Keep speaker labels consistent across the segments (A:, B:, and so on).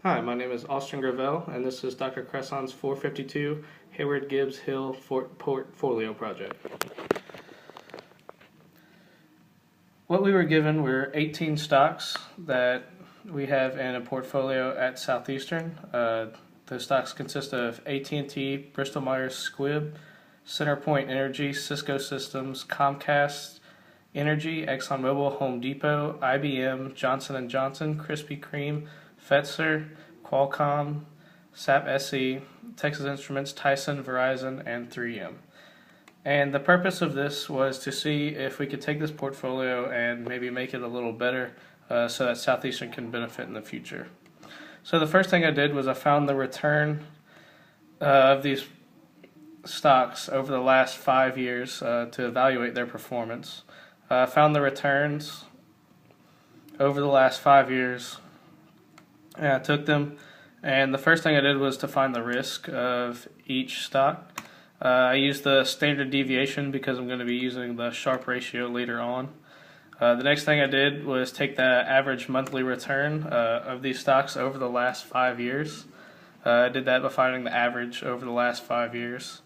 A: Hi, my name is Austin Gravelle, and this is Dr. Cresson's 452 Hayward Gibbs Hill Portfolio Project. What we were given were 18 stocks that we have in a portfolio at Southeastern. Those stocks consist of AT&T, Bristol-Myers Squibb, CenterPoint Energy, Cisco Systems, Comcast Energy, ExxonMobil, Home Depot, IBM, Johnson & Johnson, Krispy Kreme, Fetzer, Qualcomm, SAP SE, Texas Instruments, Tyson, Verizon, and 3M. And the purpose of this was to see if we could take this portfolio and maybe make it a little better so that Southeastern can benefit in the future. So the first thing I did was I found the return of these stocks over the last 5 years to evaluate their performance. I found the returns over the last 5 years, and I took them, and the first thing I did was to find the risk of each stock. I used the standard deviation because I'm going to be using the Sharpe ratio later on. The next thing I did was take the average monthly return of these stocks over the last 5 years. I did that by finding the average over the last 5 years.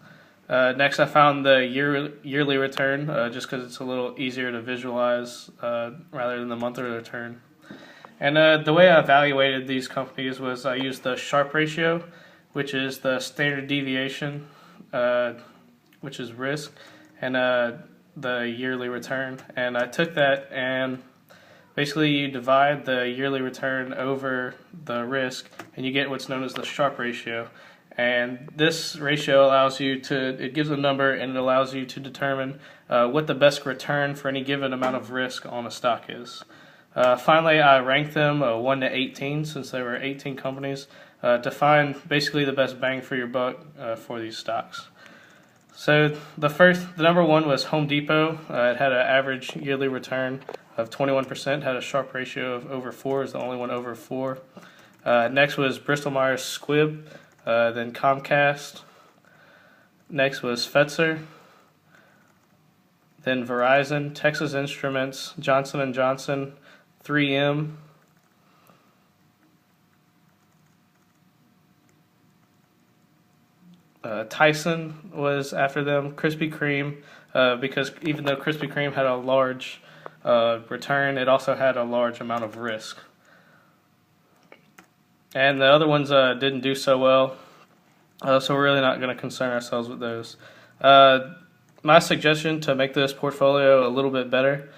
A: Next, I found the yearly return just because it's a little easier to visualize rather than the monthly return. And the way I evaluated these companies was I used the Sharpe ratio, which is the standard deviation, which is risk, and the yearly return. And I took that, and basically you divide the yearly return over the risk, and you get what's known as the Sharpe ratio. And this ratio allows you it gives a number, and it allows you to determine what the best return for any given amount of risk on a stock is. Finally, I ranked them 1 to 18, since there were 18 companies, to find basically the best bang for your buck for these stocks. So the number one was Home Depot. It had an average yearly return of 21%, had a Sharpe ratio of over 4, is the only one over 4. Next was Bristol-Myers Squibb, then Comcast. Next was Fetzer, then Verizon, Texas Instruments, Johnson & Johnson, 3M, Tyson was after them, Krispy Kreme, because even though Krispy Kreme had a large return, it also had a large amount of risk. And the other ones didn't do so well, so we're really not going to concern ourselves with those. My suggestion to make this portfolio a little bit better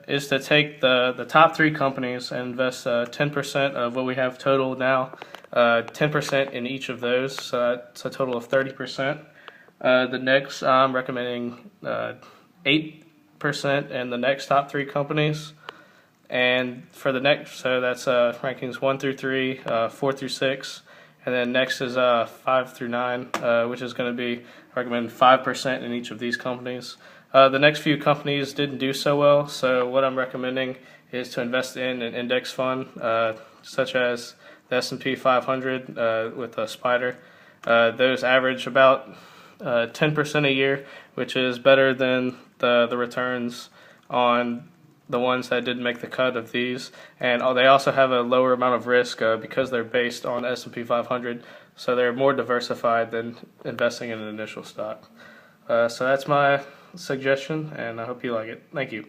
A: is to take the top 3 companies and invest 10% of what we have total now, 10% in each of those, so that's a total of 30%. The next, I'm recommending 8% in the next top 3 companies. And for the next, so that's rankings 1 through 3, 4 through 6, and then next is 5 through 9, which is going to be, I recommend 5% in each of these companies. The next few companies didn't do so well, so what I'm recommending is to invest in an index fund, such as the S&P 500 with a SPDR. Those average about 10% a year, which is better than the returns on the ones that didn't make the cut of these. And they also have a lower amount of risk because they're based on S&P 500, so they're more diversified than investing in an initial stock. So that's my suggestion, and I hope you like it. Thank you.